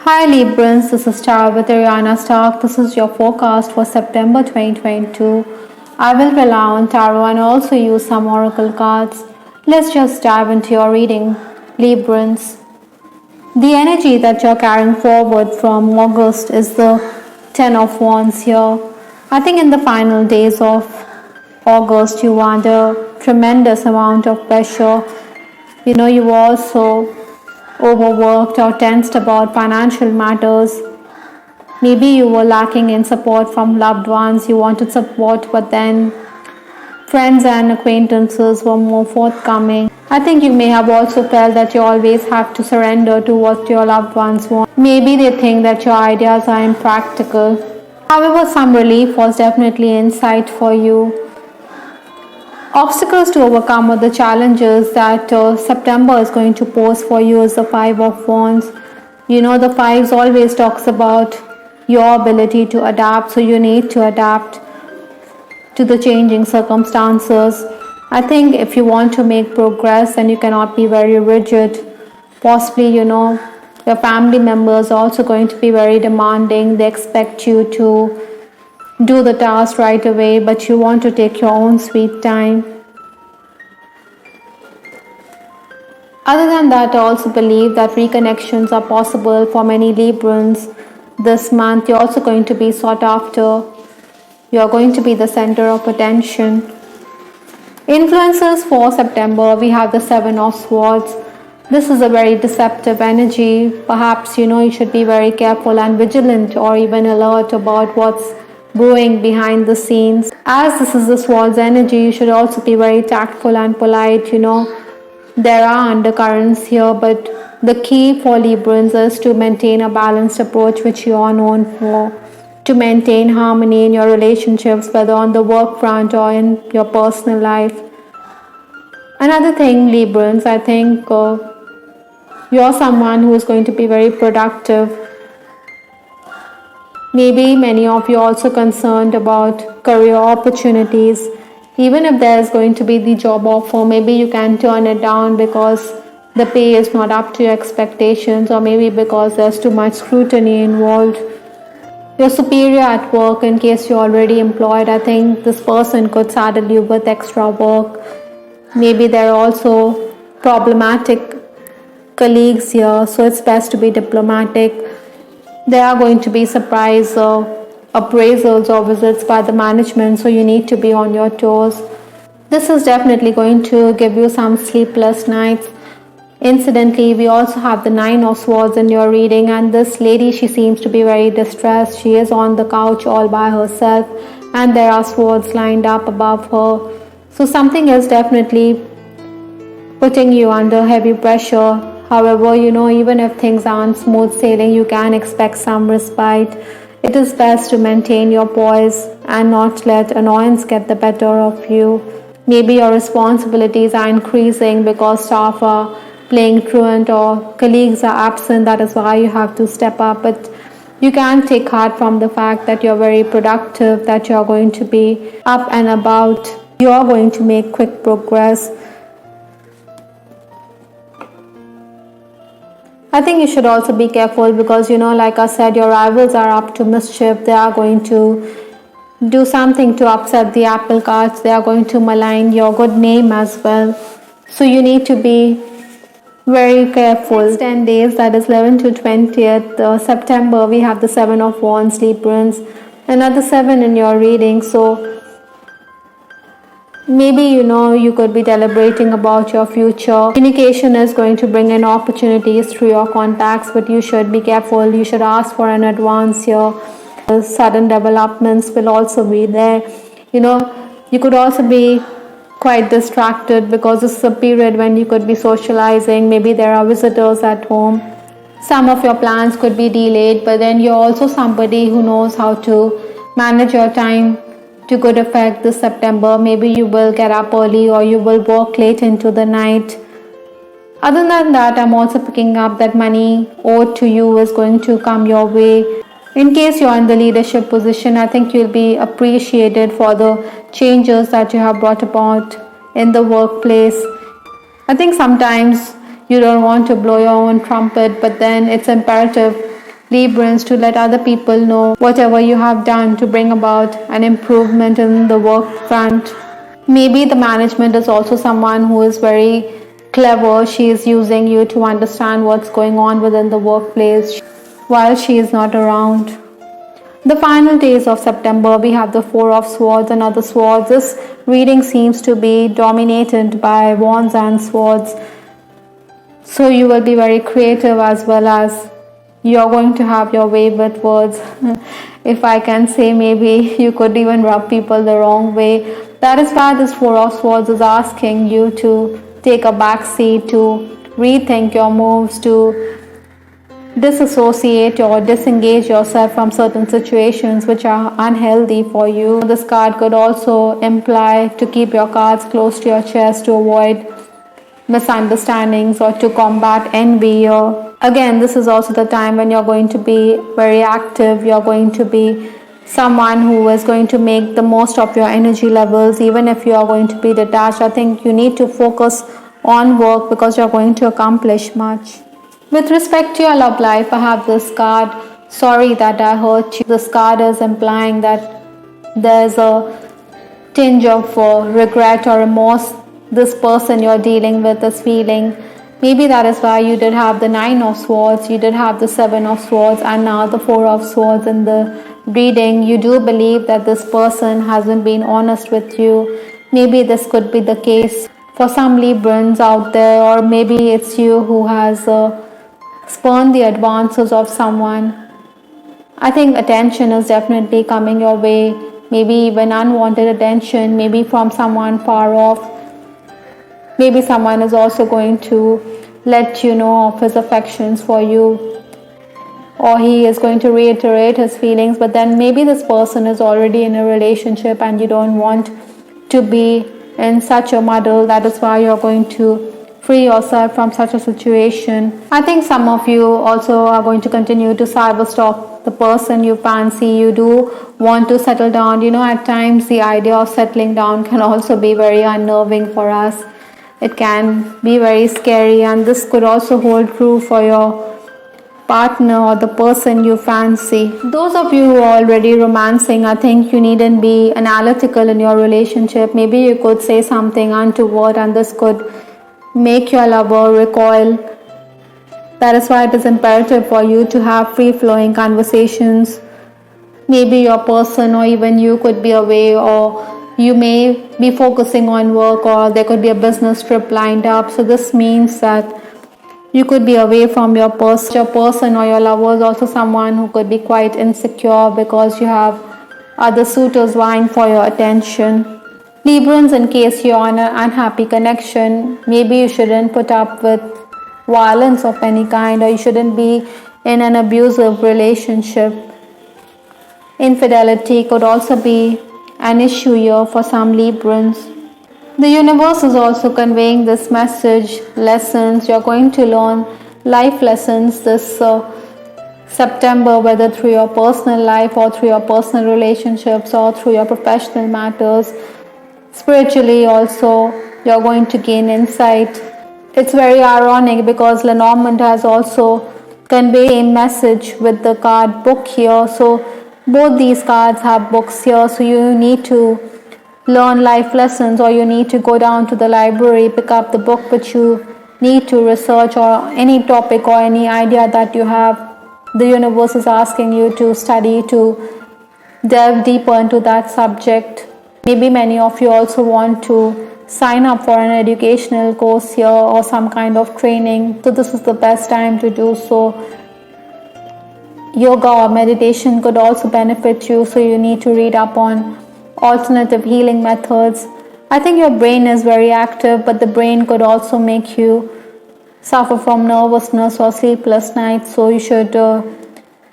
Hi Librans, this is Star with Ariana Stark. This is your forecast for September 2022. I will rely on tarot and also use some oracle cards. Let's just dive into your reading, Librans. The energy that you're carrying forward from August is the Ten of Wands here. I think in the final days of August, you were under tremendous amount of pressure. You were also overworked or tensed about financial matters. Maybe you were lacking in support from loved ones. You wanted support, but then friends and acquaintances were more forthcoming. I think you may have also felt that you always have to surrender to what your loved ones want. Maybe they think that your ideas are impractical. However, some relief was definitely in sight for you. Obstacles to overcome or the challenges that September is going to pose for you is the Five of Wands. The Fives always talks about your ability to adapt, so you need to adapt to the changing circumstances. I think if you want to make progress, then you cannot be very rigid. Possibly, your family members are also going to be very demanding. They expect you to do the task right away, but you want to take your own sweet time. Other than that, I also believe that reconnections are possible for many Librans this month. You're also going to be sought after. You're going to be the center of attention. Influences for September, we have the Seven of Swords. This is a very deceptive energy. Perhaps, you should be very careful and vigilant or even alert about what's brewing behind the scenes. As this is the Swords energy, you should also be very tactful and polite. There are undercurrents here, but the key for Librans is to maintain a balanced approach, which you are known for. To maintain harmony in your relationships, whether on the work front or in your personal life. Another thing, Librans, I think you're someone who is going to be very productive. Maybe many of you are also concerned about career opportunities. Even if there is going to be the job offer, maybe you can turn it down because the pay is not up to your expectations, or maybe because there's too much scrutiny involved. Your superior at work, in case you're already employed, I think this person could saddle you with extra work. Maybe there are also problematic colleagues here, so it's best to be diplomatic. There are going to be surprise appraisals or visits by the management, so you need to be on your toes. This is definitely going to give you some sleepless nights. Incidentally, we also have the Nine of Swords in your reading, and this lady, she seems to be very distressed. She is on the couch all by herself, and there are swords lined up above her. So something is definitely putting you under heavy pressure. However, even if things aren't smooth sailing, you can expect some respite. It is best to maintain your poise and not let annoyance get the better of you. Maybe your responsibilities are increasing because staff are playing truant or colleagues are absent. That is why you have to step up. But you can take heart from the fact that you're very productive, that you're going to be up and about. You're going to make quick progress. I think you should also be careful because, like I said, your rivals are up to mischief. They are going to do something to upset the apple carts. They are going to malign your good name as well. So you need to be very careful. Next 10 days, that is 11 to 20th September, we have the Seven of Wands, Librans. Another 7 in your reading. So maybe you could be deliberating about your future. Communication is going to bring in opportunities through your contacts, but you should be careful. You should ask for an advance here. Sudden developments will also be there. You could also be quite distracted because this is a period when you could be socializing. Maybe there are visitors at home. Some of your plans could be delayed, but then you're also somebody who knows how to manage your time to good effect this September. Maybe you will get up early or you will work late into the night. Other than that, I'm also picking up that money owed to you is going to come your way. In case you're in the leadership position, I think you'll be appreciated for the changes that you have brought about in the workplace. I think sometimes you don't want to blow your own trumpet, but then it's imperative Librans, to let other people know whatever you have done to bring about an improvement in the work front. Maybe the management is also someone who is very clever. She is using you to understand what's going on within the workplace while she is not around. The final days of September, we have the Four of Swords and other swords. This reading seems to be dominated by wands and swords. So you will be very creative, as well as you're going to have your way with words. If I can say, maybe you could even rub people the wrong way. That is why this Four of Swords is asking you to take a back seat, to rethink your moves, to disassociate or disengage yourself from certain situations which are unhealthy for you. This card could also imply to keep your cards close to your chest to avoid misunderstandings or to combat envy. Or again, this is also the time when you're going to be very active. You're going to be someone who is going to make the most of your energy levels. Even if you are going to be detached, I think you need to focus on work because you're going to accomplish much. With respect to your love life, I have this card, sorry that I hurt you. This card is implying that there's a tinge of regret or remorse this person you're dealing with is feeling. Maybe that is why you did have the Nine of Swords, you did have the Seven of Swords, and now the Four of Swords in the reading. You do believe that this person hasn't been honest with you. Maybe this could be the case for some Librans out there, or maybe it's you who has spurn the advances of someone. I think attention is definitely coming your way, maybe even unwanted attention, maybe from someone far off. Maybe someone is also going to let you know of his affections for you, or he is going to reiterate his feelings, but then maybe this person is already in a relationship and you don't want to be in such a muddle. That is why you're going to free yourself from such a situation. I think some of you also are going to continue to cyber stalk the person you fancy. You do want to settle down. At times the idea of settling down can also be very unnerving for us. It can be very scary, and this could also hold true for your partner or the person you fancy. Those of you who are already romancing, I think you needn't be analytical in your relationship. Maybe you could say something untoward and this could make your lover recoil. That is why it is imperative for you to have free-flowing conversations. Maybe your person or even you could be away, or you may be focusing on work, or there could be a business trip lined up. So this means that you could be away from your person. Your person or your lover is also someone who could be quite insecure because you have other suitors vying for your attention. Librans, in case you're on an unhappy connection, maybe you shouldn't put up with violence of any kind, or you shouldn't be in an abusive relationship. Infidelity could also be an issue here for some Librans. The universe is also conveying this message, lessons. You're going to learn life lessons this September, whether through your personal life or through your personal relationships or through your professional matters. Spiritually also, you're going to gain insight. It's very ironic because Lenormand has also conveyed a message with the card book here. So both these cards have books here. So you need to learn life lessons, or you need to go down to the library, pick up the book which you need to research, or any topic or any idea that you have. The universe is asking you to study, to delve deeper into that subject. Maybe many of you also want to sign up for an educational course here or some kind of training. So this is the best time to do so. Yoga or meditation could also benefit you. So you need to read up on alternative healing methods. I think your brain is very active, but the brain could also make you suffer from nervousness or sleepless nights. So you should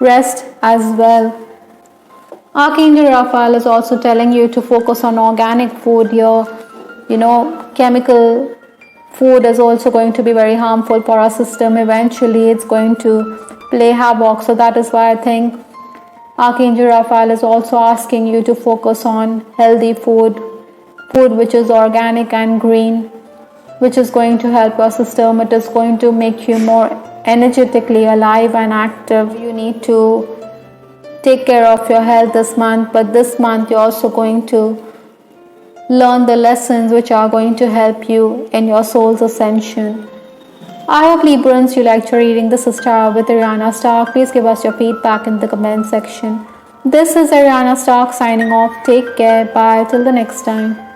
rest as well. Archangel Raphael is also telling you to focus on organic food here. Chemical food is also going to be very harmful for our system. Eventually, it's going to play havoc. So that is why I think Archangel Raphael is also asking you to focus on healthy food which is organic and green, which is going to help your system. It is going to make you more energetically alive and active. You need to take care of your health this month, but this month you're also going to learn the lessons which are going to help you in your soul's ascension. I hope Librans you liked your reading. This is Tara with Ariana Stark. Please give us your feedback in the comment section. This is Ariana Stark signing off. Take care. Bye. Till the next time.